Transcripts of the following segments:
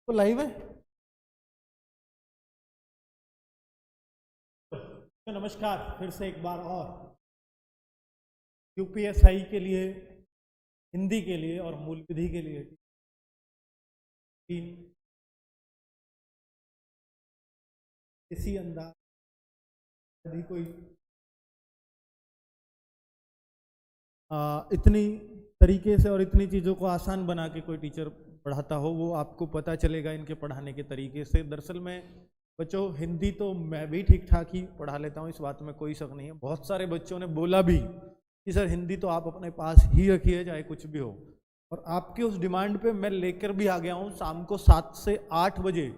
तो लाइव है। तो नमस्कार फिर से एक बार और यूपीएसआई के लिए, हिंदी के लिए और मूल विधि के लिए इसी अंदाज यदि कोई इतनी तरीके से और इतनी चीज़ों को आसान बना के कोई टीचर पढ़ाता हो, वो आपको पता चलेगा इनके पढ़ाने के तरीके से। दरअसल में बच्चों हिंदी तो मैं भी ठीक ठाक ही पढ़ा लेता हूँ, इस बात में कोई शक नहीं है। बहुत सारे बच्चों ने बोला भी कि सर हिंदी तो आप अपने पास ही रखिए चाहे कुछ भी हो, और आपके उस डिमांड पे मैं लेकर भी आ गया हूँ शाम को 7 से 8 बजे।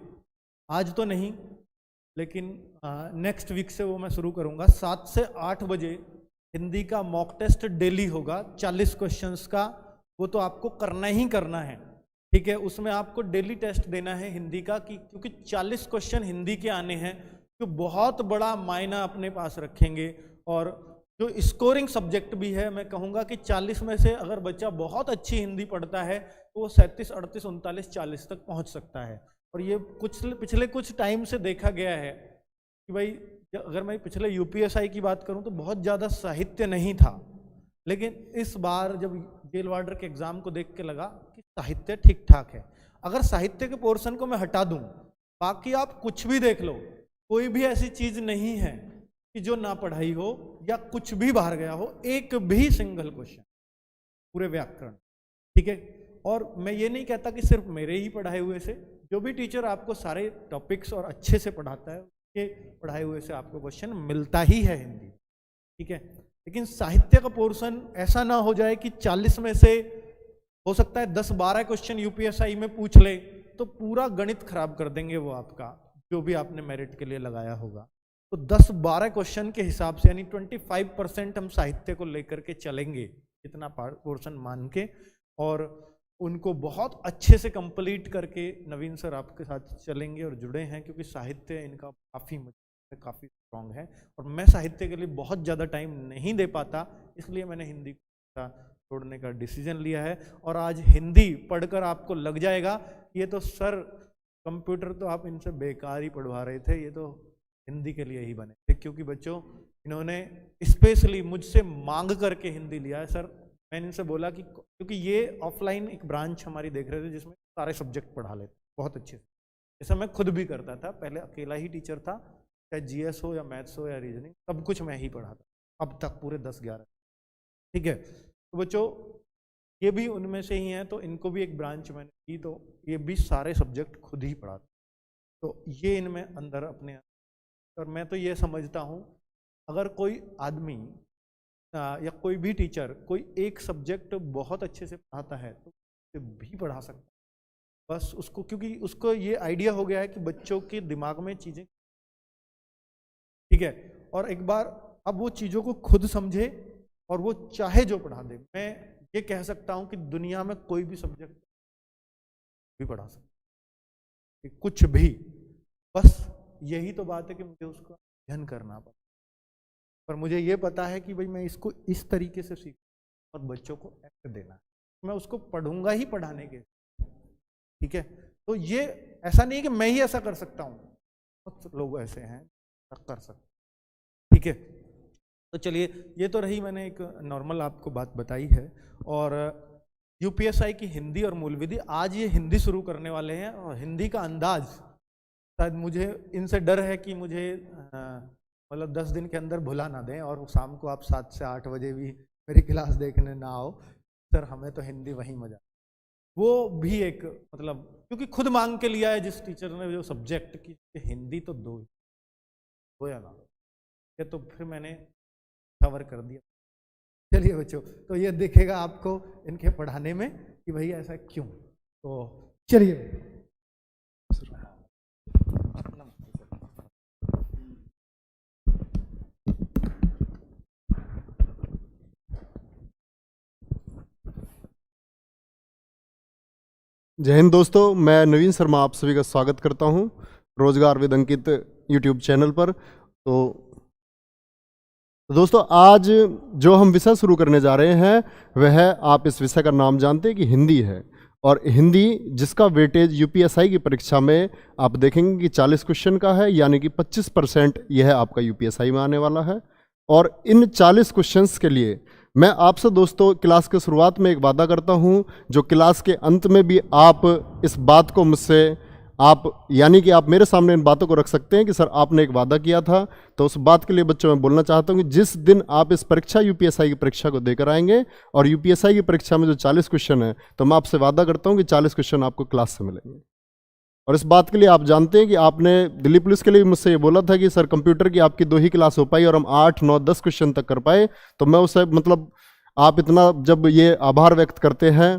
आज तो नहीं, लेकिन नेक्स्ट वीक से वो मैं शुरू करूँगा। 7 से 8 बजे हिंदी का मॉक टेस्ट डेली होगा 40 क्वेश्चंस का। वो तो आपको करना ही करना है, ठीक है। उसमें आपको डेली टेस्ट देना है हिंदी का, क्योंकि 40 क्वेश्चन हिंदी के आने हैं जो बहुत बड़ा मायना अपने पास रखेंगे। और जो स्कोरिंग सब्जेक्ट भी है, मैं कहूँगा कि 40 में से अगर बच्चा बहुत अच्छी हिंदी पढ़ता है तो वो 37, 38, 39, 40 तक पहुँच सकता है। और ये पिछले कुछ टाइम से देखा गया है कि भाई अगर मैं पिछले यूपीएसआई की बात करूं तो बहुत ज़्यादा साहित्य नहीं था, लेकिन इस बार जब जेल वार्डर के एग्ज़ाम को देख के लगा कि साहित्य ठीक ठाक है। अगर साहित्य के पोर्शन को मैं हटा दूं, बाकी आप कुछ भी देख लो, कोई भी ऐसी चीज़ नहीं है कि जो ना पढ़ाई हो या कुछ भी बाहर गया हो, एक भी सिंगल क्वेश्चन पूरे व्याकरण, ठीक है। और मैं ये नहीं कहता कि सिर्फ मेरे ही पढ़ाए हुए से, जो भी टीचर आपको सारे टॉपिक्स और अच्छे से पढ़ाता है के पढ़ाए हुए से आपको क्वेश्चन मिलता ही है हिंदी, ठीक है। लेकिन साहित्य का पोर्शन ऐसा ना हो जाए कि 40 में से हो सकता है 10-12 क्वेश्चन यूपीएसआई में पूछ ले, तो पूरा गणित खराब कर देंगे वो आपका, जो भी आपने मेरिट के लिए लगाया होगा। तो 10-12 क्वेश्चन के हिसाब से यानी 25% हम साहित्य को लेकर के चलेंगे, इतना पोर्शन मान के, और उनको बहुत अच्छे से कंप्लीट करके नवीन सर आपके साथ चलेंगे और जुड़े हैं, क्योंकि साहित्य इनका काफ़ी स्ट्रांग है। और मैं साहित्य के लिए बहुत ज़्यादा टाइम नहीं दे पाता, इसलिए मैंने हिंदी का छोड़ने का डिसीजन लिया है। और आज हिंदी पढ़कर आपको लग जाएगा ये तो सर कंप्यूटर तो आप इनसे बेकार ही पढ़वा रहे थे, ये तो हिंदी के लिए ही बने थे। क्योंकि बच्चों इन्होंने स्पेशली मुझसे मांग करके हिंदी लिया है। सर मैंने इनसे बोला कि क्योंकि ये ऑफलाइन एक ब्रांच हमारी देख रहे थे जिसमें सारे सब्जेक्ट पढ़ा लेते बहुत अच्छे से, जैसा मैं खुद भी करता था। पहले अकेला ही टीचर था, चाहे जीएस हो या मैथ्स हो या रीजनिंग, सब कुछ मैं ही पढ़ाता अब तक पूरे 10-11, ठीक है। तो बच्चों ये भी उनमें से ही हैं, तो इनको भी एक ब्रांच मैंने की, तो ये भी सारे सब्जेक्ट खुद ही पढ़ाते, तो ये इनमें अंदर अपने। और मैं तो ये समझता हूँ अगर कोई आदमी या कोई भी टीचर कोई एक सब्जेक्ट बहुत अच्छे से पढ़ाता है तो उसे भी पढ़ा सकता है, बस उसको, क्योंकि उसको ये आइडिया हो गया है कि बच्चों के दिमाग में चीज़ें, ठीक है। और एक बार अब वो चीज़ों को खुद समझे और वो चाहे जो पढ़ा दे। मैं ये कह सकता हूँ कि दुनिया में कोई भी सब्जेक्ट भी पढ़ा सकता है, कुछ भी, बस यही तो बात है कि मुझे उसका अध्ययन करना पड़ता। पर मुझे ये पता है कि भाई मैं इसको इस तरीके से सीखूं और बच्चों को एक्ट देना है, मैं उसको पढ़ूंगा ही पढ़ाने के, ठीक है। तो ये ऐसा नहीं है कि मैं ही ऐसा कर सकता हूँ, बहुत लोग ऐसे हैं कर सकते, ठीक है। तो चलिए, ये तो रही मैंने एक नॉर्मल आपको बात बताई है। और यूपीएसआई की हिंदी और मूल विधि, आज ये हिंदी शुरू करने वाले हैं, और हिंदी का अंदाज शायद, मुझे इनसे डर है कि मुझे मतलब 10 दिन के अंदर भुला ना दें और शाम को आप 7 से 8 बजे भी मेरी क्लास देखने ना आओ। सर हमें तो हिंदी वही मजा, वो भी एक मतलब, क्योंकि खुद मांग के लिया है जिस टीचर ने जो सब्जेक्ट की, हिंदी तो दो या ना, ये तो फिर मैंने कवर कर दिया। चलिए बच्चों, तो ये दिखेगा आपको इनके पढ़ाने में कि भाई ऐसा क्यों। तो चलिए, जय हिंद दोस्तों, मैं नवीन शर्मा आप सभी का स्वागत करता हूं रोजगार विद अंकित यूट्यूब चैनल पर। तो दोस्तों, आज जो हम विषय शुरू करने जा रहे हैं वह है, आप इस विषय का नाम जानते हैं कि हिंदी है। और हिंदी जिसका वेटेज यूपीएसआई की परीक्षा में आप देखेंगे कि 40 क्वेश्चन का है, यानी कि 25% यह आपका यूपीएसआई में आने वाला है। और इन 40 क्वेश्चंस के लिए मैं आपसे दोस्तों क्लास के शुरुआत में एक वादा करता हूं, जो क्लास के अंत में भी आप इस बात को मुझसे आप यानी कि आप मेरे सामने इन बातों को रख सकते हैं कि सर आपने एक वादा किया था। तो उस बात के लिए बच्चों मैं बोलना चाहता हूं कि जिस दिन आप इस परीक्षा यूपीएसआई की परीक्षा को देकर आएंगे और यूपीएसआई की परीक्षा में जो 40 क्वेश्चन है, तो मैं आपसे वादा करता हूं कि 40 क्वेश्चन आपको क्लास से मिलेंगे। और इस बात के लिए आप जानते हैं कि आपने दिल्ली पुलिस के लिए भी मुझसे ये बोला था कि सर कंप्यूटर की आपकी 2 ही क्लास हो पाई और हम 8, 9, 10 क्वेश्चन तक कर पाए। तो मैं उसे मतलब आप इतना जब ये आभार व्यक्त करते हैं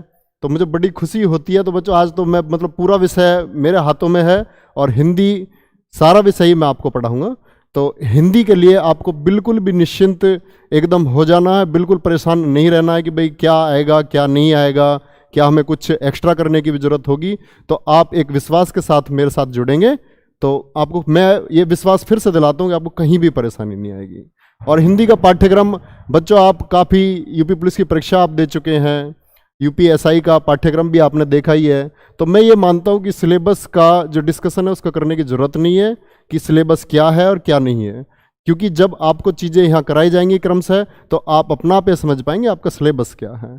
तो मुझे बड़ी खुशी होती है। तो बच्चों आज तो मैं मतलब पूरा विषय मेरे हाथों में है और हिंदी सारा विषय ही मैं आपको पढ़ाऊँगा। तो हिंदी के लिए आपको बिल्कुल भी निश्चिंत एकदम हो जाना है, बिल्कुल परेशान नहीं रहना है कि भाई क्या आएगा क्या नहीं आएगा, क्या हमें कुछ एक्स्ट्रा करने की भी ज़रूरत होगी। तो आप एक विश्वास के साथ मेरे साथ जुड़ेंगे तो आपको मैं ये विश्वास फिर से दिलाता हूँ कि आपको कहीं भी परेशानी नहीं आएगी। और हिंदी का पाठ्यक्रम बच्चों आप काफ़ी यूपी पुलिस की परीक्षा आप दे चुके हैं, यूपीएसआई का पाठ्यक्रम भी आपने देखा ही है। तो मैं ये मानता हूँ कि सिलेबस का जो डिस्कशन है उसका करने की ज़रूरत नहीं है कि सिलेबस क्या है और क्या नहीं है, क्योंकि जब आपको चीज़ें यहाँ कराई जाएंगी क्रमशः तो आप अपना आप समझ पाएंगे आपका सिलेबस क्या है।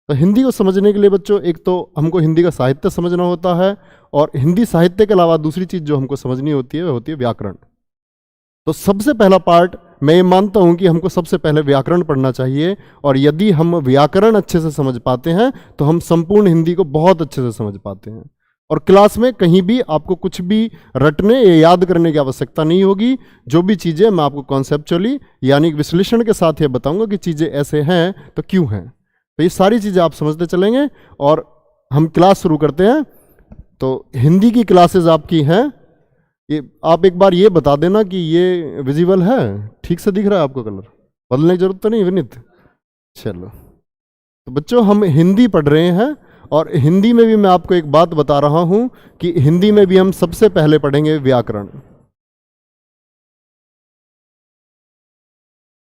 तो हिंदी को समझने के लिए बच्चों एक तो हमको हिंदी का साहित्य समझना होता है, और हिंदी साहित्य के अलावा दूसरी चीज़ जो हमको समझनी होती है वह होती है व्याकरण। तो सबसे पहला पार्ट मैं ये मानता हूँ कि हमको सबसे पहले व्याकरण पढ़ना चाहिए, और यदि हम व्याकरण अच्छे से समझ पाते हैं तो हम संपूर्ण हिंदी को बहुत अच्छे से समझ पाते हैं। और क्लास में कहीं भी आपको कुछ भी रटने या याद करने की आवश्यकता नहीं होगी। जो भी चीज़ें मैं आपको कॉन्सेप्चुअली यानी विश्लेषण के साथ ये बताऊंगा कि चीज़ें ऐसे हैं तो क्यों हैं, तो ये सारी चीज़ें आप समझते चलेंगे। और हम क्लास शुरू करते हैं। तो हिंदी की क्लासेस आपकी हैं, ये आप एक बार ये बता देना कि ये विजिबल है, ठीक से दिख रहा है आपको, कलर बदलने की जरूरत तो नहीं विनीत? चलो तो बच्चों हम हिंदी पढ़ रहे हैं, और हिंदी में भी मैं आपको एक बात बता रहा हूं कि हिंदी में भी हम सबसे पहले पढ़ेंगे व्याकरण।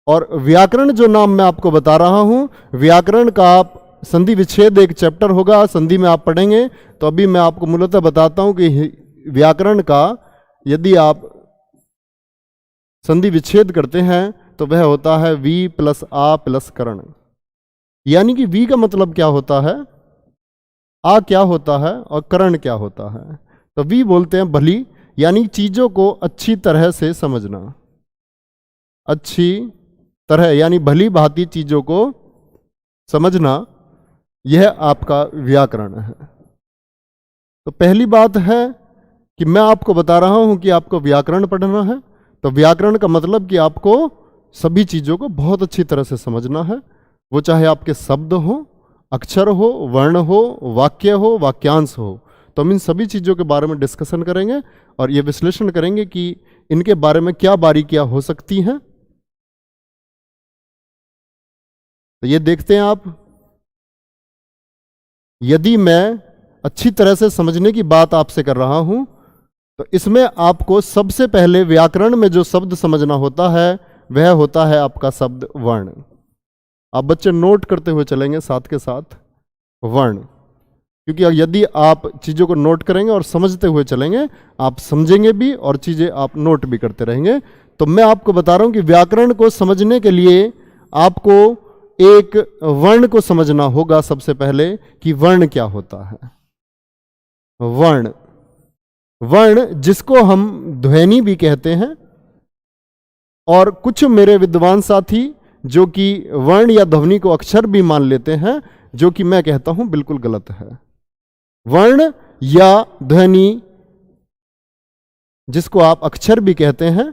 और व्याकरण जो नाम मैं आपको बता रहा हूं, व्याकरण का आप संधि विच्छेद एक चैप्टर होगा, संधि में आप पढ़ेंगे। तो अभी मैं आपको मूलतः बताता हूं कि व्याकरण का यदि आप संधि विच्छेद करते हैं तो वह होता है वी प्लस आ प्लस करण। यानी कि वी का मतलब क्या होता है, आ क्या होता है और करण क्या होता है। तो वी बोलते हैं भली, यानी चीजों को अच्छी तरह से समझना, अच्छी तरह यानी भली भांति चीजों को समझना, यह आपका व्याकरण है। तो पहली बात है कि मैं आपको बता रहा हूं कि आपको व्याकरण पढ़ना है। तो व्याकरण का मतलब कि आपको सभी चीजों को बहुत अच्छी तरह से समझना है, वो चाहे आपके शब्द हो, अक्षर हो, वर्ण हो, वाक्य हो, वाक्यांश हो। तो हम इन सभी चीजों के बारे में डिस्कशन करेंगे और ये विश्लेषण करेंगे कि इनके बारे में क्या बारीकियां हो सकती हैं। तो ये देखते हैं आप, यदि मैं अच्छी तरह से समझने की बात आपसे कर रहा हूं तो इसमें आपको सबसे पहले व्याकरण में जो शब्द समझना होता है वह होता है आपका शब्द वर्ण। आप बच्चे नोट करते हुए चलेंगे साथ के साथ वर्ण, क्योंकि यदि आप चीज़ों को नोट करेंगे और समझते हुए चलेंगे आप समझेंगे भी और चीज़ें आप नोट भी करते रहेंगे। तो मैं आपको बता रहा हूं कि व्याकरण को समझने के लिए आपको एक वर्ण को समझना होगा सबसे पहले कि वर्ण क्या होता है। वर्ण, वर्ण जिसको हम ध्वनि भी कहते हैं, और कुछ मेरे विद्वान साथी जो कि वर्ण या ध्वनि को अक्षर भी मान लेते हैं, जो कि मैं कहता हूं बिल्कुल गलत है। वर्ण या ध्वनि जिसको आप अक्षर भी कहते हैं,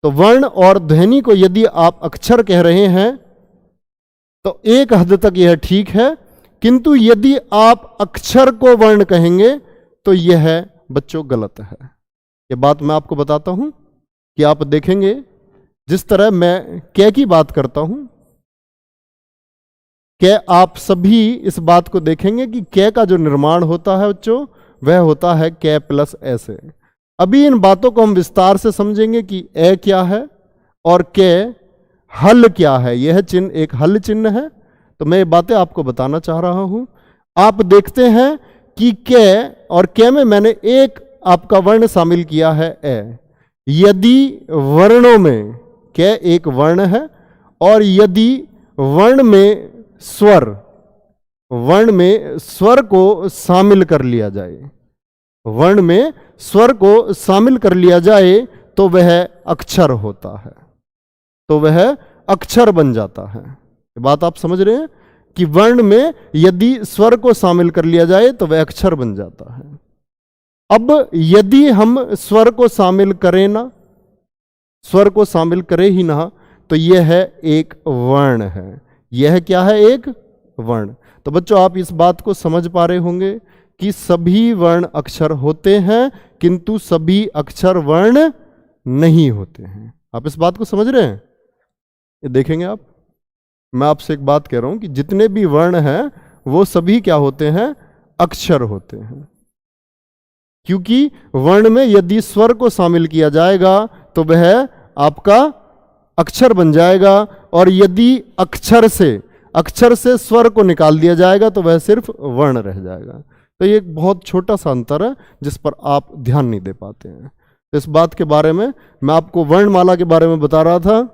तो वर्ण और ध्वनि को यदि आप अक्षर कह रहे हैं तो एक हद तक यह ठीक है, किंतु यदि आप अक्षर को वर्ण कहेंगे तो यह बच्चों गलत है। यह बात मैं आपको बताता हूं कि आप देखेंगे जिस तरह मैं कै की बात करता हूं, कै आप सभी इस बात को देखेंगे कि कै का जो निर्माण होता है बच्चों वह होता है कै प्लस ऐसे। अभी इन बातों को हम विस्तार से समझेंगे कि ए क्या है और कै हल क्या है। यह चिन्ह एक हल चिन्ह है। तो मैं ये बातें आपको बताना चाह रहा हूं आप देखते हैं कि कै और कै में मैंने एक आपका वर्ण शामिल किया है ए। यदि वर्णों में कै एक वर्ण है और यदि वर्ण में स्वर को शामिल कर लिया जाए, वर्ण में स्वर को शामिल कर लिया जाए तो वह अक्षर होता है, तो वह अक्षर बन जाता है। ये बात आप समझ रहे हैं कि वर्ण में यदि स्वर को शामिल कर लिया जाए तो वह अक्षर बन जाता है। अब यदि हम स्वर को शामिल करें ना, स्वर को शामिल करें ही ना, तो यह है एक वर्ण है। यह क्या है? एक वर्ण। तो बच्चों आप इस बात को समझ पा रहे होंगे कि सभी वर्ण अक्षर होते हैं किंतु सभी अक्षर वर्ण नहीं होते हैं। आप इस बात को समझ रहे हैं? ये देखेंगे आप, मैं आपसे एक बात कह रहा हूं कि जितने भी वर्ण हैं वो सभी क्या होते हैं? अक्षर होते हैं। क्योंकि वर्ण में यदि स्वर को शामिल किया जाएगा तो वह आपका अक्षर बन जाएगा, और यदि अक्षर से स्वर को निकाल दिया जाएगा तो वह सिर्फ वर्ण रह जाएगा। तो ये एक बहुत छोटा सा अंतर है जिस पर आप ध्यान नहीं दे पाते हैं। तो इस बात के बारे में मैं आपको वर्णमाला के बारे में बता रहा था।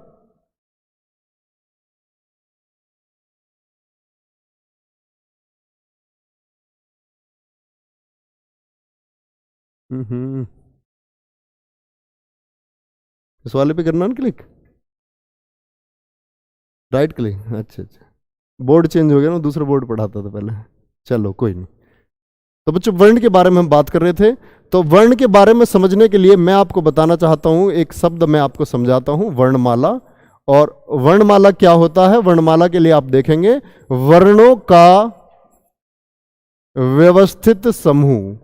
इस वाले पे करना ना क्लिक, राइट क्लिक। अच्छा, बोर्ड चेंज हो गया ना, दूसरा बोर्ड पढ़ाता था पहले। चलो कोई नहीं। तो बच्चों वर्ण के बारे में हम बात कर रहे थे। तो वर्ण के बारे में समझने के लिए मैं आपको बताना चाहता हूं, एक शब्द मैं आपको समझाता हूं, वर्णमाला। और वर्णमाला क्या होता है? वर्णमाला के लिए आप देखेंगे वर्णों का व्यवस्थित समूह।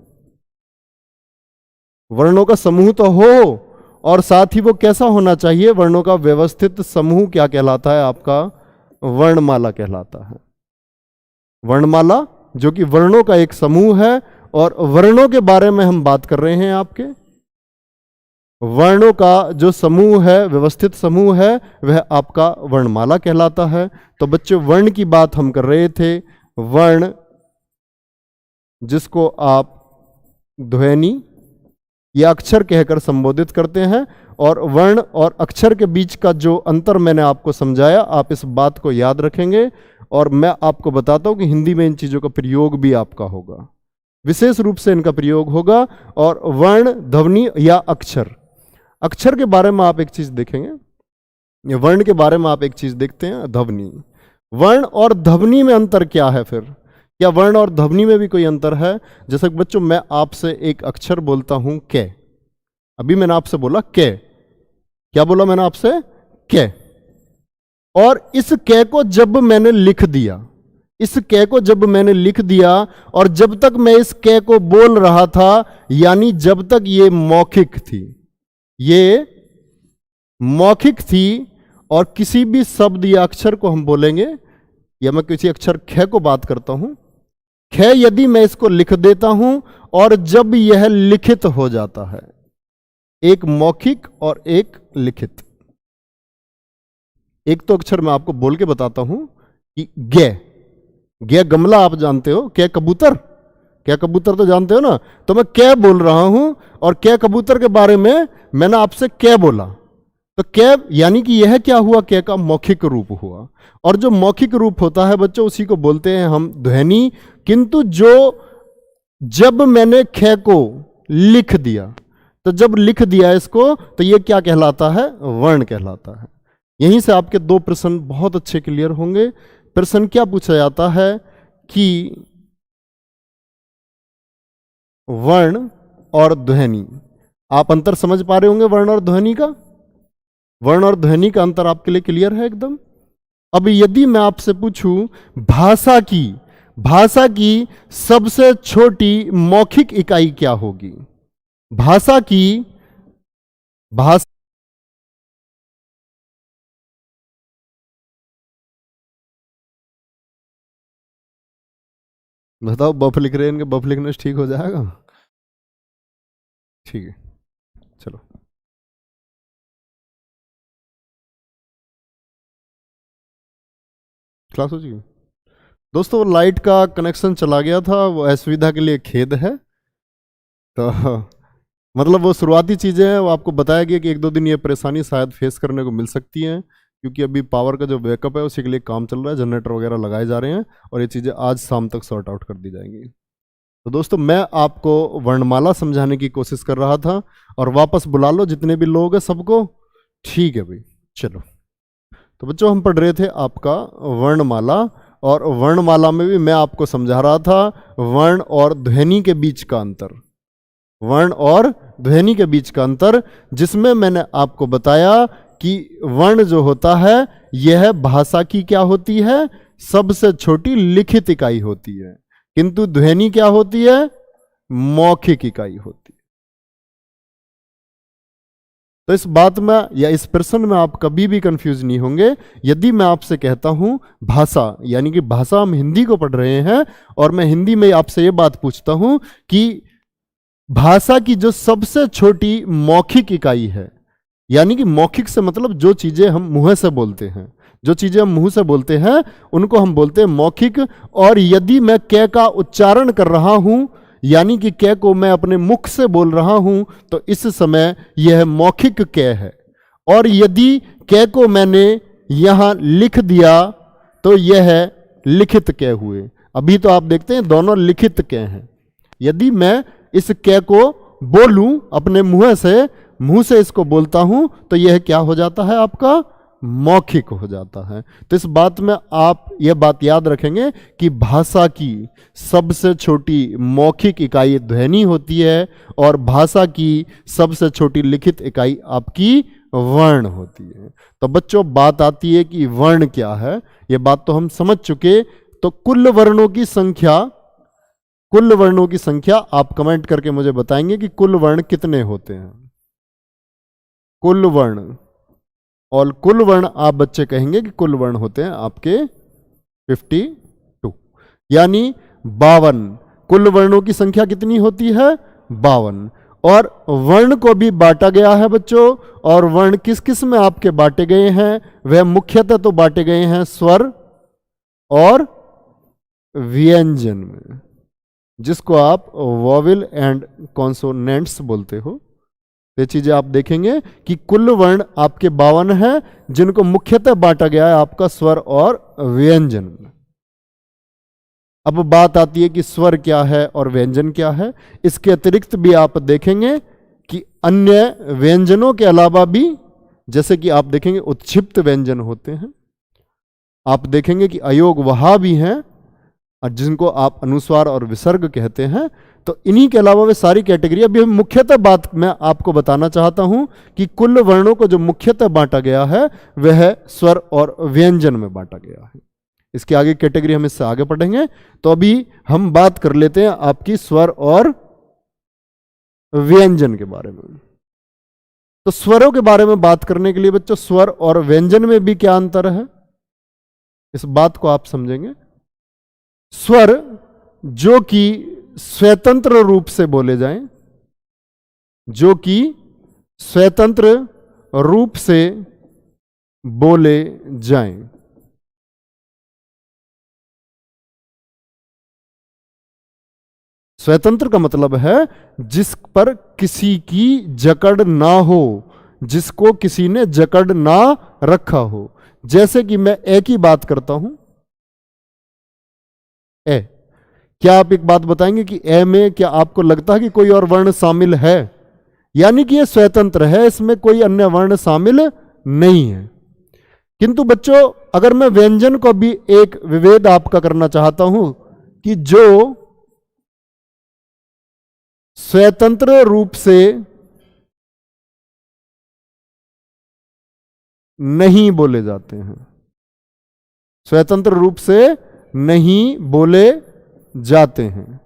वर्णों का समूह तो हो, और साथ ही वो कैसा होना चाहिए? वर्णों का व्यवस्थित समूह क्या कहलाता है? आपका वर्णमाला कहलाता है। वर्णमाला जो कि वर्णों का एक समूह है, और वर्णों के बारे में हम बात कर रहे हैं। आपके वर्णों का जो समूह है, व्यवस्थित समूह है, वह आपका वर्णमाला कहलाता है। तो बच्चों वर्ण की बात हम कर रहे थे। वर्ण जिसको आप ध्वनि या अक्षर कहकर संबोधित करते हैं, और वर्ण और अक्षर के बीच का जो अंतर मैंने आपको समझाया, आप इस बात को याद रखेंगे। और मैं आपको बताता हूं कि हिंदी में इन चीजों का प्रयोग भी आपका होगा, विशेष रूप से इनका प्रयोग होगा। और वर्ण, ध्वनि या अक्षर के बारे में आप एक चीज देखेंगे, या वर्ण के बारे में आप एक चीज देखते हैं, ध्वनि। वर्ण और ध्वनि में अंतर क्या है फिर? क्या वर्ण और ध्वनि में भी कोई अंतर है? जैसे बच्चों मैं आपसे एक अक्षर बोलता हूं कै, अभी मैंने आपसे बोला कै, क्या बोला मैंने आपसे? कै। और इस कै को जब मैंने लिख दिया, इस कै को जब मैंने लिख दिया, और जब तक मैं इस कै को बोल रहा था, यानी जब तक ये मौखिक थी, ये मौखिक थी, और किसी भी शब्द या अक्षर को हम बोलेंगे, या मैं किसी अक्षर ख को बात करता हूं, ख यदि मैं इसको लिख देता हूं, और जब यह लिखित हो जाता है, एक मौखिक और एक लिखित। एक तो अक्षर मैं आपको बोल के बताता हूं कि गे गमला आप जानते हो, क्या कबूतर, क्या कबूतर तो जानते हो ना। तो मैं क्या बोल रहा हूं, और क्या कबूतर के बारे में मैंने आपसे क्या बोला, तो क्या यानी कि यह क्या हुआ? क्या का मौखिक रूप हुआ। और जो मौखिक रूप होता है बच्चों, उसी को बोलते हैं हम ध्वनि। किंतु जब मैंने ख को लिख दिया, तो जब लिख दिया इसको, तो यह क्या कहलाता है? वर्ण कहलाता है। यहीं से आपके दो प्रश्न बहुत अच्छे क्लियर होंगे। प्रश्न क्या पूछा जाता है कि वर्ण और ध्वनि, आप अंतर समझ पा रहे होंगे वर्ण और ध्वनि का? वर्ण और ध्वनि का अंतर आपके लिए क्लियर है एकदम? अब यदि मैं आपसे पूछूं भाषा की सबसे छोटी मौखिक इकाई क्या होगी? भाषा बताओ, बफ लिख रहे हैं, इनके बफ लिखने से ठीक हो जाएगा? ठीक है, चलो। क्लास हो चुकी? दोस्तों लाइट का कनेक्शन चला गया था, वो असुविधा के लिए खेद है। तो मतलब वो शुरुआती चीज़ें हैं, वो आपको बताया गया कि 1-2 दिन ये परेशानी शायद फेस करने को मिल सकती हैं, क्योंकि अभी पावर का जो बैकअप है उसी के लिए काम चल रहा है, जनरेटर वगैरह लगाए जा रहे हैं और ये चीज़ें आज शाम तक सॉर्ट आउट कर दी जाएंगी। तो दोस्तों मैं आपको वर्णमाला समझाने की कोशिश कर रहा था, और वापस बुला लो जितने भी लोग हैं सबको। ठीक है भाई, चलो। तो बच्चों हम पढ़ रहे थे आपका वर्णमाला, और वर्णमाला में भी मैं आपको समझा रहा था वर्ण और ध्वनि के बीच का अंतर, वर्ण और ध्वनि के बीच का अंतर, जिसमें मैंने आपको बताया कि वर्ण जो होता है यह भाषा की क्या होती है, सबसे छोटी लिखित इकाई होती है, किंतु ध्वनि क्या होती है, मौखिक इकाई होती है। तो इस बात में या इस प्रश्न में आप कभी भी कंफ्यूज नहीं होंगे। यदि मैं आपसे कहता हूं भाषा, यानी कि भाषा हम हिंदी को पढ़ रहे हैं, और मैं हिंदी में आपसे ये बात पूछता हूं कि भाषा की जो सबसे छोटी मौखिक इकाई है, यानी कि मौखिक से मतलब जो चीजें हम मुंह से बोलते हैं, जो चीजें हम मुंह से बोलते हैं उनको हम बोलते हैं मौखिक। और यदि मैं क का उच्चारण कर रहा हूं, यानी कि क को मैं अपने मुख से बोल रहा हूं, तो इस समय यह मौखिक क है। और यदि क को मैंने यहां लिख दिया तो यह लिखित क हुए। अभी तो आप देखते हैं दोनों लिखित क हैं। यदि मैं इस क को बोलूं अपने मुंह से इसको बोलता हूं, तो यह क्या हो जाता है, आपका मौखिक हो जाता है। तो इस बात में आप यह बात याद रखेंगे कि भाषा की सबसे छोटी मौखिक इकाई ध्वनि होती है, और भाषा की सबसे छोटी लिखित इकाई आपकी वर्ण होती है। तो बच्चों बात आती है कि वर्ण क्या है, यह बात तो हम समझ चुके। तो कुल वर्णों की संख्या आप कमेंट करके मुझे बताएंगे कि कुल वर्ण कितने होते हैं, कुल वर्ण। और कुल वर्ण आप बच्चे कहेंगे कि कुल वर्ण होते हैं आपके 52, यानी 52। कुल वर्णों की संख्या कितनी होती है, 52। और वर्ण को भी बांटा गया है बच्चों, और वर्ण किस किस में आपके बांटे गए हैं, वह मुख्यतः तो बांटे गए हैं स्वर और व्यंजन में, जिसको आप वॉवेल एंड कॉन्सोनेंट्स बोलते हो। ये चीजें आप देखेंगे कि कुल वर्ण आपके 52 हैं, जिनको मुख्यतः बांटा गया है आपका स्वर और व्यंजन में। अब बात आती है कि स्वर क्या है और व्यंजन क्या है। इसके अतिरिक्त भी आप देखेंगे कि अन्य व्यंजनों के अलावा भी, जैसे कि आप देखेंगे उत्क्षिप्त व्यंजन होते हैं, आप देखेंगे कि अयोग वहा भी हैं, जिनको आप अनुस्वार और विसर्ग कहते हैं। तो इन्हीं के अलावा वे सारी कैटेगरी, अभी मुख्यतः बात मैं आपको बताना चाहता हूं कि कुल वर्णों को जो मुख्यतः बांटा गया है वह स्वर और व्यंजन में बांटा गया है। इसके आगे कैटेगरी हम इससे आगे पढ़ेंगे। तो अभी हम बात कर लेते हैं आपकी स्वर और व्यंजन के बारे में। तो स्वरों के बारे में बात करने के लिए बच्चों, स्वर और व्यंजन में भी क्या अंतर है, इस बात को आप समझेंगे। स्वर जो कि स्वतंत्र रूप से बोले जाएं, जो कि स्वतंत्र रूप से बोले जाएं। स्वतंत्र का मतलब है जिस पर किसी की जकड़ ना हो, जिसको किसी ने जकड़ ना रखा हो। जैसे कि मैं ए की बात करता हूं, ए, क्या आप एक बात बताएंगे कि ए में क्या आपको लगता है कि कोई और वर्ण शामिल है, यानी कि यह स्वतंत्र है, इसमें कोई अन्य वर्ण शामिल नहीं है। किंतु बच्चों अगर मैं व्यंजन को भी एक विभेद आपका करना चाहता हूं कि जो स्वतंत्र रूप से नहीं बोले जाते हैं, स्वतंत्र रूप से नहीं बोले जाते हैं।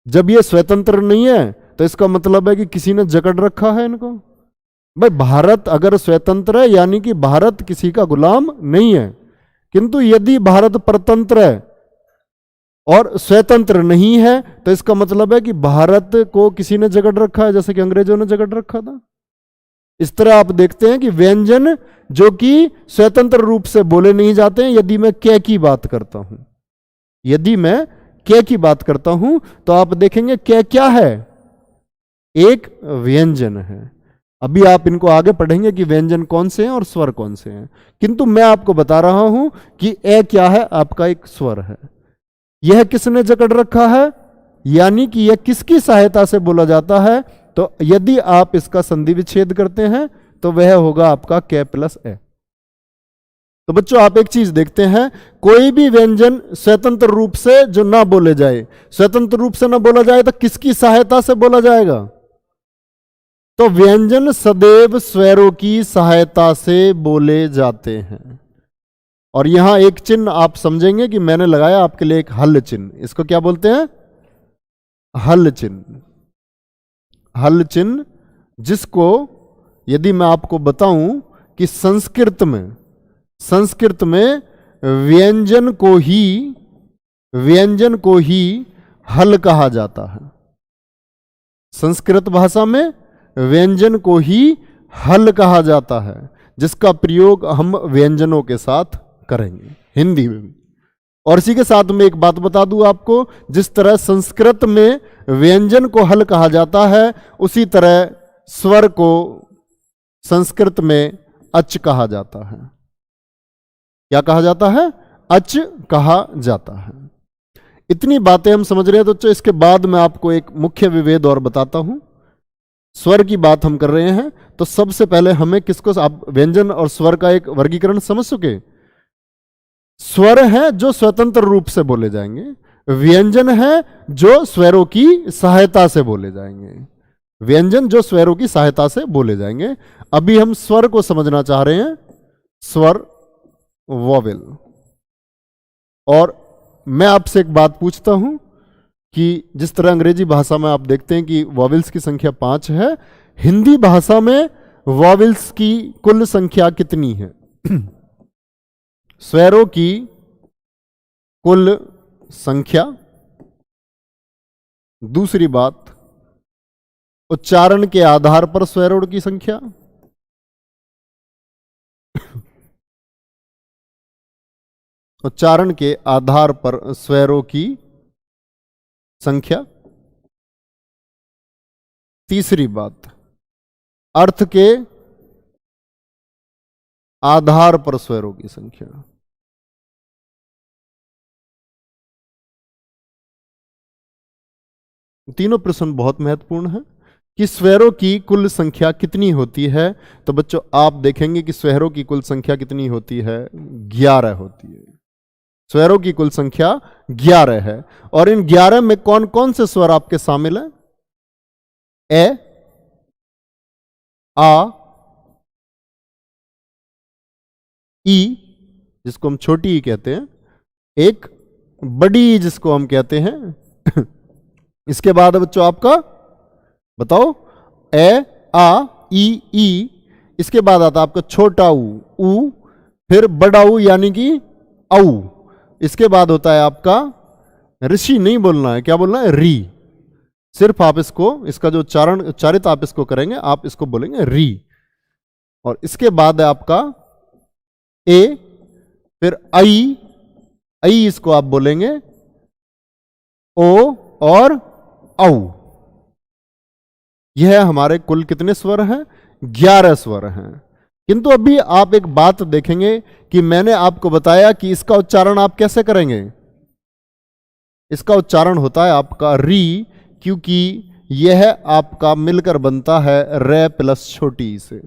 जब ये स्वतंत्र नहीं है तो इसका मतलब है कि किसी ने जकड़ रखा है इनको। भाई भारत अगर स्वतंत्र है यानी कि भारत किसी का गुलाम नहीं है, किंतु यदि भारत परतंत्र है और स्वतंत्र नहीं है तो इसका मतलब है कि भारत को किसी ने जकड़ रखा है, जैसे कि अंग्रेजों ने जकड़ रखा था। इस तरह आप देखते हैं कि व्यंजन जो कि स्वतंत्र रूप से बोले नहीं जाते हैं, यदि मैं कै की बात करता हूं, यदि मैं कै की बात करता हूं तो आप देखेंगे कै क्या है, एक व्यंजन है। अभी आप इनको आगे पढ़ेंगे कि व्यंजन कौन से हैं और स्वर कौन से हैं, किंतु मैं आपको बता रहा हूं कि ए क्या है, आपका एक स्वर है। यह किसने जकड़ रखा है, यानी कि यह किसकी सहायता से बोला जाता है, तो यदि आप इसका संधि विच्छेद करते हैं तो वह होगा आपका कै प्लस ए। तो बच्चों आप एक चीज देखते हैं, कोई भी व्यंजन स्वतंत्र रूप से जो ना बोले जाए, स्वतंत्र रूप से ना बोला जाए तो किसकी सहायता से बोला जाएगा, तो व्यंजन सदैव स्वरों की सहायता से बोले जाते हैं। और यहां एक चिन्ह आप समझेंगे कि मैंने लगाया आपके लिए एक हल चिन्ह, इसको क्या बोलते हैं, हल चिन्ह। हल चिन्ह जिसको यदि मैं आपको बताऊं कि संस्कृत में व्यंजन को ही हल कहा जाता है। संस्कृत भाषा में व्यंजन को ही हल कहा जाता है, जिसका प्रयोग हम व्यंजनों के साथ करेंगे हिंदी में भी। और इसी के साथ में एक बात बता दूं आपको, जिस तरह संस्कृत में व्यंजन को हल कहा जाता है, उसी तरह स्वर को संस्कृत में अच कहा जाता है। क्या कहा जाता है, अच कहा जाता है। इतनी बातें हम समझ रहे हैं, तो इसके बाद मैं आपको एक मुख्य विभेद और बताता हूं। स्वर की बात हम कर रहे हैं, तो सबसे पहले हमें किसको, आप व्यंजन और स्वर का एक वर्गीकरण समझ चुके। स्वर हैं जो स्वतंत्र रूप से बोले जाएंगे, व्यंजन है जो स्वरों की सहायता से बोले जाएंगे, व्यंजन जो स्वरों की सहायता से बोले जाएंगे। अभी हम स्वर को समझना चाह रहे हैं, स्वर वॉवेल। और मैं आपसे एक बात पूछता हूं कि जिस तरह अंग्रेजी भाषा में आप देखते हैं कि वॉवेल्स की संख्या 5 है, हिंदी भाषा में वॉवेल्स की कुल संख्या कितनी है? स्वरों की कुल संख्या। दूसरी बात, उच्चारण के आधार पर स्वरों की संख्या। उच्चारण के आधार पर स्वरों की संख्या। तीसरी बात, अर्थ के आधार पर स्वरों की संख्या। तीनों प्रश्न बहुत महत्वपूर्ण है कि स्वरों की कुल संख्या कितनी होती है। तो बच्चों आप देखेंगे कि स्वरों की कुल संख्या कितनी होती है, 11 होती है। स्वरों की कुल संख्या 11 है। और इन 11 में कौन कौन से स्वर आपके शामिल हैं? ए, आ, ई जिसको हम छोटी ई कहते हैं, एक बड़ी ई जिसको हम कहते हैं। इसके बाद बच्चों आपका बताओ, ए, आ, ई। इसके बाद आता आपका छोटा ऊ, फिर बड़ा ऊ यानी कि औ। इसके बाद होता है आपका ऋषि, नहीं बोलना है, क्या बोलना है, री। सिर्फ आप इसको, इसका जो उच्चारित आप इसको करेंगे, आप इसको बोलेंगे री। और इसके बाद है आपका ए, फिर आई इसको आप बोलेंगे ओ और औ। यह हमारे कुल कितने स्वर हैं? 11 स्वर हैं। किंतु अभी आप एक बात देखेंगे कि मैंने आपको बताया कि इसका उच्चारण आप कैसे करेंगे। इसका उच्चारण होता है आपका री, क्योंकि यह आपका मिलकर बनता है रे प्लस छोटी ई से,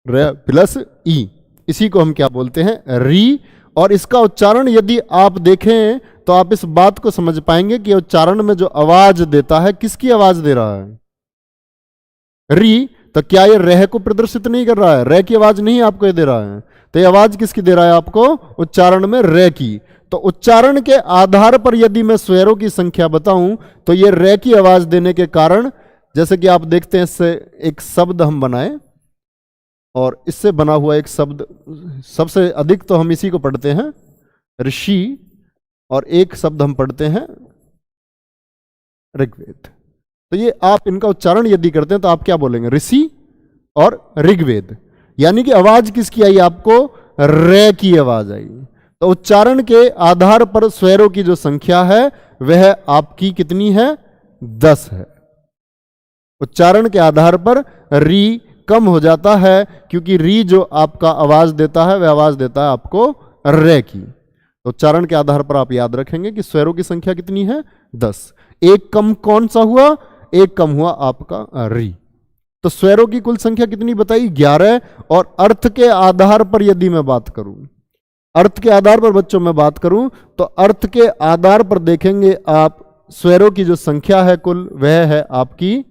रे प्लस ई। इसी को हम क्या बोलते हैं, री। और इसका उच्चारण यदि आप देखें तो आप इस बात को समझ पाएंगे कि उच्चारण में जो आवाज देता है, किसकी आवाज दे रहा है, री। तो क्या ये रह को प्रदर्शित नहीं कर रहा है, रह की आवाज नहीं आपको ये दे रहा है, तो ये आवाज किसकी दे रहा है आपको, उच्चारण में रह की। तो उच्चारण के आधार पर यदि मैं स्वरों की संख्या बताऊं तो ये रह की आवाज देने के कारण, जैसे कि आप देखते हैं, इससे एक शब्द हम बनाए और इससे बना हुआ एक शब्द, सबसे अधिक तो हम इसी को पढ़ते हैं, ऋषि, और एक शब्द हम पढ़ते हैं ऋग्वेद। तो ये आप इनका उच्चारण यदि करते हैं तो आप क्या बोलेंगे, ऋषि और ऋग्वेद। यानी कि आवाज किसकी आई आपको? रे की आवाज आई। तो उच्चारण के आधार पर स्वरों की जो संख्या है वह आपकी कितनी है? 10 है। उच्चारण के आधार पर री कम हो जाता है, क्योंकि री जो आपका आवाज देता है वह आवाज देता है आपको रे की। तो उच्चारण के आधार पर आप याद रखेंगे कि स्वरों की संख्या कितनी है? 10। एक कम कौन सा हुआ? एक कम हुआ आपका री। तो स्वरों की कुल संख्या कितनी बताई? 11। और अर्थ के आधार पर यदि मैं बात करूं, अर्थ के आधार पर बच्चों में बात करूं, तो अर्थ के आधार पर देखेंगे आप स्वरों की जो संख्या है कुल, वह है आपकी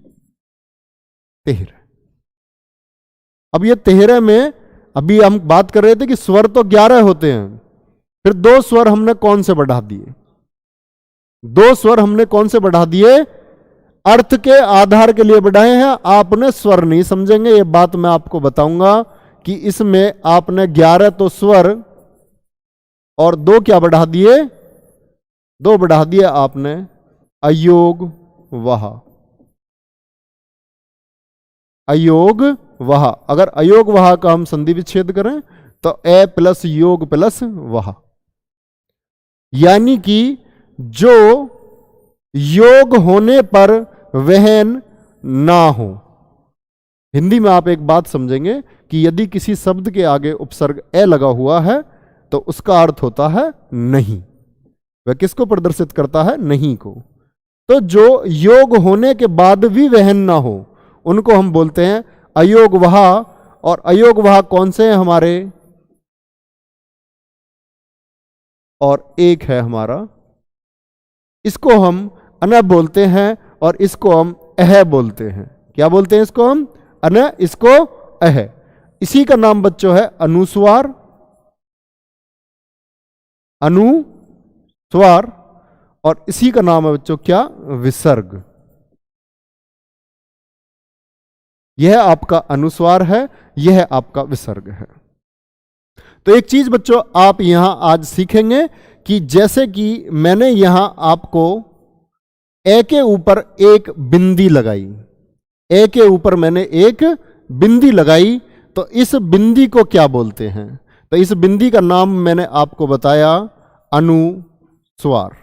13। अब ये 13 में अभी हम बात कर रहे थे कि स्वर तो 11 होते हैं, फिर 2 स्वर हमने कौन से बढ़ा दिए? 2 स्वर हमने कौन से बढ़ा दिए? अर्थ के आधार के लिए बढ़ाए हैं। आपने स्वर नहीं समझेंगे, ये बात मैं आपको बताऊंगा कि इसमें आपने 11 तो स्वर और 2 क्या बढ़ा दिए? 2 बढ़ा दिए आपने अयोग वहा। अयोग वहा। अगर अयोग वहा का हम संधि विच्छेद करें तो ए प्लस योग प्लस वहा, यानी कि जो योग होने पर वहन ना हो। हिंदी में आप एक बात समझेंगे कि यदि किसी शब्द के आगे उपसर्ग ए लगा हुआ है तो उसका अर्थ होता है नहीं। वह किसको प्रदर्शित करता है? नहीं को। तो जो योग होने के बाद भी वहन ना हो उनको हम बोलते हैं अयोग वहा। और अयोग वहा कौन से हैं हमारे? और एक है हमारा, इसको हम अन बोलते हैं और इसको हम अह बोलते हैं। क्या बोलते हैं इसको हम? अन, इसको अह। इसी का नाम बच्चों है अनुस्वार। अनुस्वार। और इसी का नाम है बच्चों क्या? विसर्ग। यह आपका अनुस्वार है, यह आपका विसर्ग है। तो एक चीज बच्चों आप यहां आज सीखेंगे कि जैसे कि मैंने यहां आपको ए के ऊपर एक बिंदी लगाई, ए के ऊपर मैंने एक बिंदी लगाई, तो इस बिंदी को क्या बोलते हैं? तो इस बिंदी का नाम मैंने आपको बताया अनुस्वार।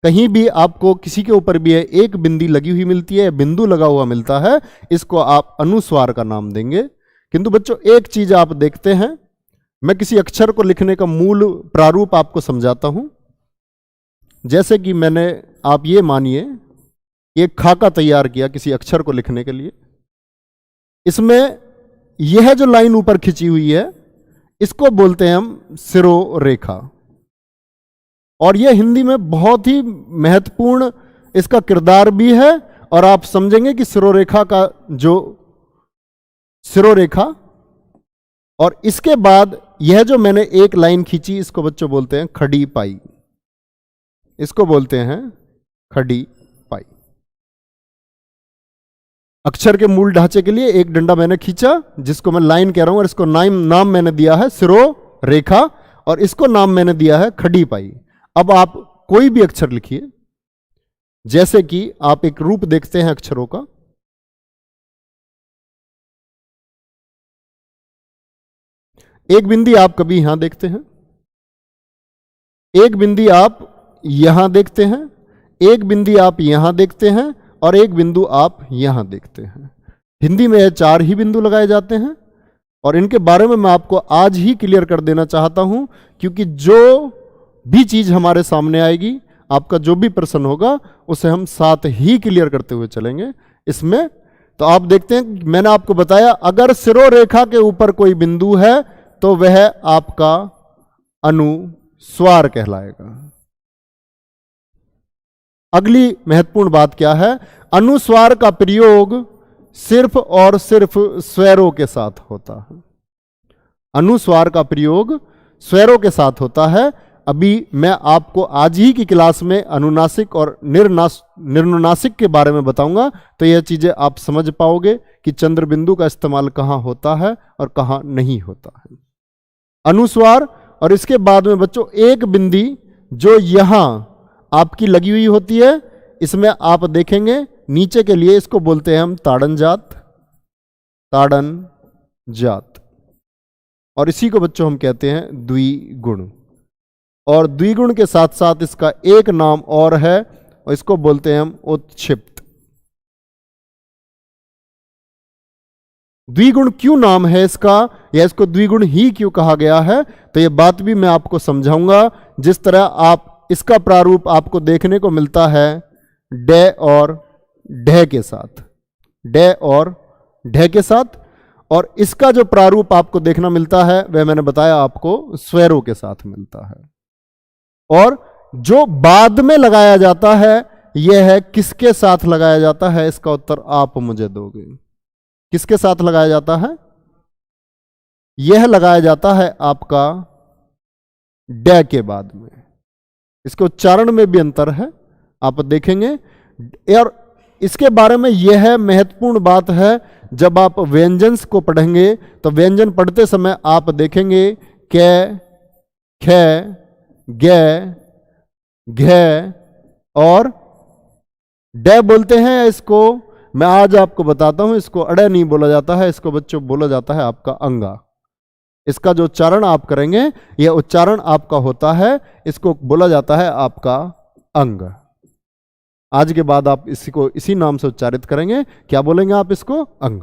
कहीं भी आपको किसी के ऊपर भी एक बिंदी लगी हुई मिलती है, बिंदु लगा हुआ मिलता है, इसको आप अनुस्वार का नाम देंगे। किंतु बच्चों एक चीज आप देखते हैं, मैं किसी अक्षर को लिखने का मूल प्रारूप आपको समझाता हूं। जैसे कि मैंने, आप ये मानिए एक खाका तैयार किया किसी अक्षर को लिखने के लिए। इसमें यह जो लाइन ऊपर खिंची हुई है इसको बोलते हैं हम सिरोरेखा। और यह हिंदी में बहुत ही महत्वपूर्ण इसका किरदार भी है। और आप समझेंगे कि सिरोरेखा का जो सिरोरेखा, और इसके बाद यह जो मैंने एक लाइन खींची इसको बच्चों बोलते हैं खड़ी पाई। इसको बोलते हैं खड़ी पाई। अक्षर के मूल ढांचे के लिए एक डंडा मैंने खींचा जिसको मैं लाइन कह रहा हूं, और इसको नाम मैंने दिया है सिरोरेखा, और इसको नाम मैंने दिया है खड़ी पाई। अब आप कोई भी अक्षर लिखिए, जैसे कि आप एक रूप देखते हैं अक्षरों का। एक बिंदी आप कभी यहां देखते हैं, एक बिंदी आप यहां देखते हैं, एक बिंदी आप यहां देखते हैं, और एक बिंदु आप यहां देखते हैं। हिंदी में यह 4 ही बिंदु लगाए जाते हैं, और इनके बारे में मैं आपको आज ही क्लियर कर देना चाहता हूं, क्योंकि जो भी चीज हमारे सामने आएगी, आपका जो भी प्रश्न होगा, उसे हम साथ ही क्लियर करते हुए चलेंगे इसमें। तो आप देखते हैं, मैंने आपको बताया अगर सिरोरेखा के ऊपर कोई बिंदु है तो वह आपका अनुस्वार कहलाएगा। अगली महत्वपूर्ण बात क्या है? अनुस्वार का प्रयोग सिर्फ और सिर्फ स्वरों के साथ होता है। अनुस्वार का प्रयोग स्वरों के साथ होता है। अभी मैं आपको आज ही की क्लास में अनुनासिक और निर्नुनासिक के बारे में बताऊंगा, तो यह चीजें आप समझ पाओगे कि चंद्र बिंदु का इस्तेमाल कहां होता है और कहां नहीं होता है। अनुस्वार, और इसके बाद में बच्चों एक बिंदी जो यहां आपकी लगी हुई होती है, इसमें आप देखेंगे नीचे के लिए इसको बोलते हैं हम ताड़न जात, ताड़न जात। और इसी को बच्चों हम कहते हैं द्विगुण। और द्विगुण के साथ साथ इसका एक नाम और है और इसको बोलते हैं हम उत्क्षिप्त। द्विगुण क्यों नाम है इसका, या इसको द्विगुण ही क्यों कहा गया है, तो ये बात भी मैं आपको समझाऊंगा। जिस तरह आप इसका प्रारूप आपको देखने को मिलता है डे और ढे के साथ, डे और ढे के साथ, और इसका जो प्रारूप आपको देखना मिलता है वह मैंने बताया आपको स्वरों के साथ मिलता है। और जो बाद में लगाया जाता है यह है किसके साथ लगाया जाता है, इसका उत्तर आप मुझे दोगे। किसके साथ लगाया जाता है? यह लगाया जाता है आपका डे के बाद में। इसके उच्चारण में भी अंतर है, आप देखेंगे। और इसके बारे में यह महत्वपूर्ण बात है, जब आप व्यंजन को पढ़ेंगे तो व्यंजन पढ़ते समय आप देखेंगे कै, खे, गे, घे और डे बोलते हैं। इसको मैं आज आपको बताता हूं, इसको अड़े नहीं बोला जाता है, इसको बच्चों बोला जाता है आपका अंगा। इसका जो उच्चारण आप करेंगे यह उच्चारण आपका होता है, इसको बोला जाता है आपका अंग। आज के बाद आप इसको इसी नाम से उच्चारित करेंगे। क्या बोलेंगे आप इसको? अंग।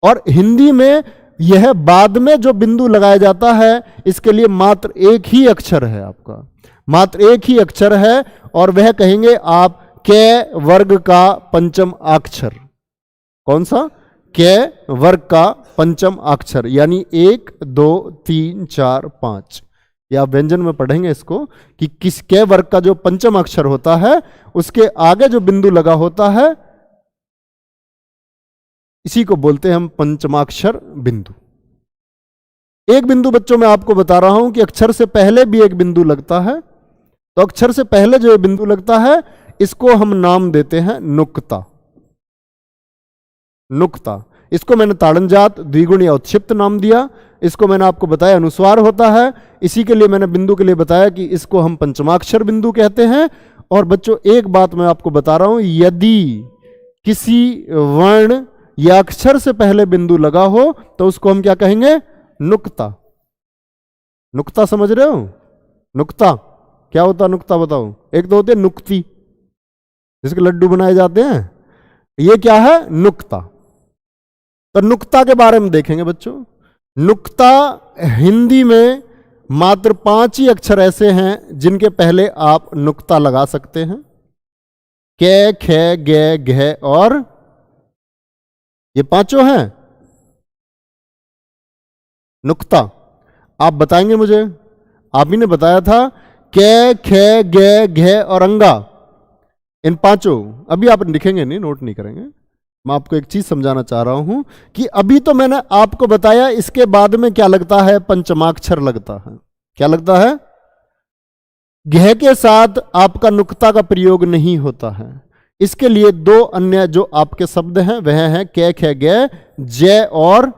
और हिंदी में यह बाद में जो बिंदु लगाया जाता है इसके लिए मात्र एक ही अक्षर है आपका, मात्र एक ही अक्षर है, और वह कहेंगे आप के वर्ग का पंचम अक्षर। कौन सा? के वर्ग का पंचम अक्षर, यानी 1 2 3 4 5। या व्यंजन में पढ़ेंगे इसको कि किस के वर्ग का जो पंचम अक्षर होता है उसके आगे जो बिंदु लगा होता है इसी को बोलते हैं हम पंचमाक्षर बिंदु। एक बिंदु बच्चों मैं आपको बता रहा हूं कि अक्षर से पहले भी एक बिंदु लगता है। तो अक्षर से पहले जो बिंदु लगता है इसको हम नाम देते हैं नुक्ता। नुक्ता, इसको मैंने ताड़न जात, द्विगुण या उत्क्षिप्त नाम दिया। इसको मैंने आपको बताया अनुस्वार होता है, इसी के लिए मैंने बिंदु के लिए बताया कि इसको हम पंचमाक्षर बिंदु कहते हैं। और बच्चों एक बात मैं आपको बता रहा हूं, यदि किसी वर्ण या अक्षर से पहले बिंदु लगा हो तो उसको हम क्या कहेंगे? नुक्ता। नुक्ता समझ रहे हो? नुक्ता क्या होता है? नुक्ता बताओ। एक तो होते नुक्ती, जिसके लड्डू बनाए जाते हैं, ये क्या है? नुक्ता। तो नुक्ता के बारे में देखेंगे बच्चों। नुक्ता हिंदी में मात्र 5 ही अक्षर ऐसे हैं जिनके पहले आप नुक्ता लगा सकते हैं। के, खे, गे, घे और ये 5 हैं नुक्ता। आप बताएंगे मुझे, आप ही ने बताया था के, खे, गे, घे और अंगा, इन 5। अभी आप लिखेंगे नहीं, नोट नहीं करेंगे। मैं आपको एक चीज समझाना चाह रहा हूं कि अभी तो मैंने आपको बताया, इसके बाद में क्या लगता है? पंचमाक्षर लगता है। क्या लगता है? घे के साथ आपका नुक्ता का प्रयोग नहीं होता है। इसके लिए 2 अन्य जो आपके शब्द हैं वह हैं कै, खे, गे, जय और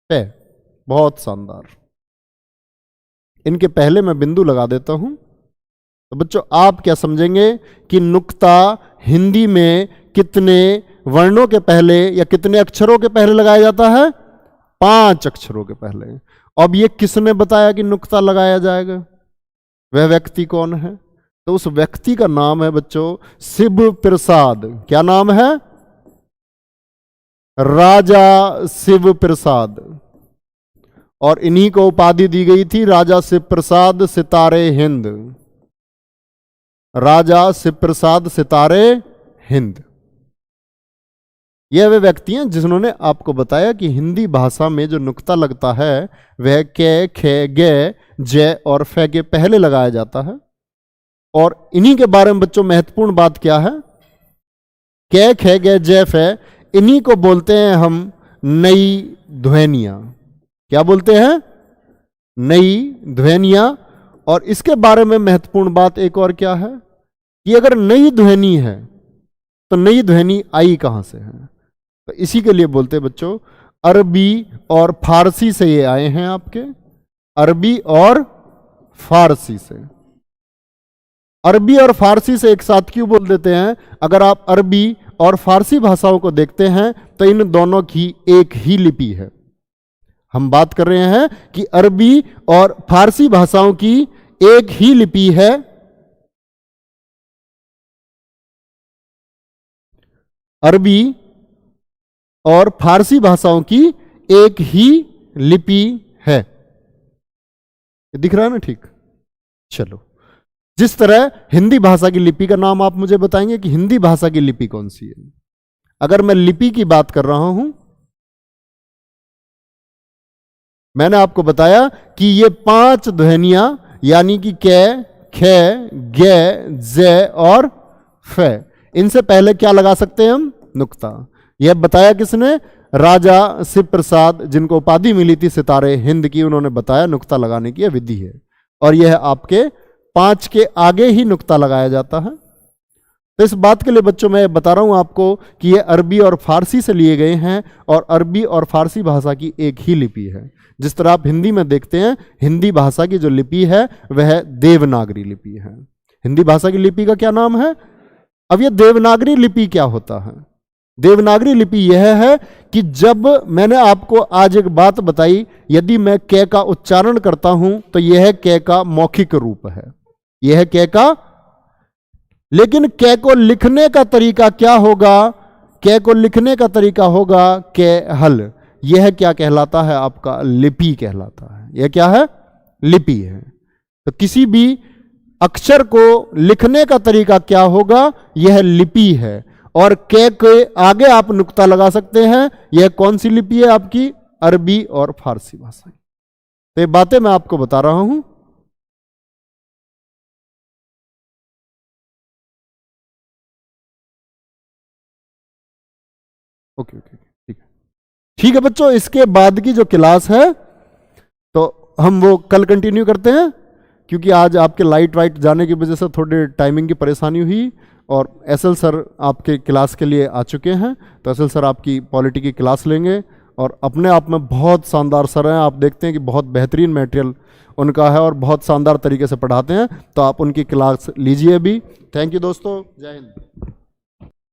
पे। बहुत शानदार। इनके पहले मैं बिंदु लगा देता हूं। तो बच्चों आप क्या समझेंगे कि नुक्ता हिंदी में कितने वर्णों के पहले या कितने अक्षरों के पहले लगाया जाता है? 5 अक्षरों के पहले। अब ये किसने बताया कि नुक्ता लगाया जाएगा? वह व्यक्ति कौन है? तो उस व्यक्ति का नाम है बच्चों शिव प्रसाद। क्या नाम है? राजा शिव प्रसाद। और इन्हीं को उपाधि दी गई थी राजा शिव प्रसाद सितारे हिंद। राजा शिव प्रसाद सितारे हिंद। यह वे व्यक्ति हैं जिन्होंने आपको बताया कि हिंदी भाषा में जो नुक्ता लगता है वह के, खे, गे, जय और फे के पहले लगाया जाता है। और इन्हीं के बारे में बच्चों महत्वपूर्ण बात क्या है? के, खे, गे, जय, फे, इन्हीं को बोलते हैं हम नई ध्वनियां। क्या बोलते हैं? नई ध्वनियां। और इसके बारे में महत्वपूर्ण बात एक और क्या है कि अगर नई ध्वनि है तो नई ध्वनि आई कहां से है? तो इसी के लिए बोलते हैं बच्चों अरबी और फारसी से ये आए हैं आपके। अरबी और फारसी से। अरबी और फारसी से एक साथ क्यों बोल देते हैं? अगर आप अरबी और फारसी भाषाओं को देखते हैं तो इन दोनों की एक ही लिपि है। हम बात कर रहे हैं कि अरबी और फारसी भाषाओं की एक ही लिपि है। अरबी और फारसी भाषाओं की एक ही लिपि है। दिख रहा है ना? ठीक। चलो, जिस तरह हिंदी भाषा की लिपि का नाम आप मुझे बताएंगे कि हिंदी भाषा की लिपि कौन सी है। अगर मैं लिपि की बात कर रहा हूं, मैंने आपको बताया कि ये 5 ध्वनियां यानी कि कै, खे, गे, जे और फे, इनसे पहले क्या लगा सकते हैं हम? नुक्ता। यह बताया किसने? राजा शिव प्रसाद, जिनको उपाधि मिली थी सितारे हिंद की, उन्होंने बताया नुक्ता लगाने की यह विधि है। और यह आपके 5 के आगे ही नुक्ता लगाया जाता है। तो इस बात के लिए बच्चों मैं बता रहा हूं आपको कि ये अरबी और फारसी से लिए गए हैं और अरबी और फारसी भाषा की एक ही लिपि है। जिस तरह आप हिंदी में देखते हैं, हिंदी भाषा की जो लिपि है वह देवनागरी लिपि है। हिंदी भाषा की लिपि का क्या नाम है? अब यह देवनागरी लिपि क्या होता है? देवनागरी लिपि यह है कि जब मैंने आपको आज एक बात बताई, यदि मैं कै का उच्चारण करता हूं तो यह कै का मौखिक रूप है, यह कै का, लेकिन कै को लिखने का तरीका क्या होगा? कै को लिखने का तरीका होगा कै हल। यह क्या कहलाता है? आपका लिपि कहलाता है। यह क्या है? लिपि है। तो किसी भी अक्षर को लिखने का तरीका क्या होगा? यह लिपि है। और कै के आगे आप नुक्ता लगा सकते हैं। यह कौन सी लिपि है? आपकी अरबी और फारसी भाषा की। तो ये बातें मैं आपको बता रहा हूं। ओके, ठीक है। ठीक है बच्चों, इसके बाद की जो क्लास है तो हम वो कल कंटिन्यू करते हैं, क्योंकि आज आपके लाइट वाइट जाने की वजह से थोड़ी टाइमिंग की परेशानी हुई। और एसएल सर आपके क्लास के लिए आ चुके हैं। तो एसएल सर आपकी पॉलिटी की क्लास लेंगे और अपने आप में बहुत शानदार सर हैं। आप देखते हैं कि बहुत बेहतरीन मटेरियल उनका है और बहुत शानदार तरीके से पढ़ाते हैं। तो आप उनकी क्लास लीजिए भी। थैंक यू दोस्तों, जय हिंद।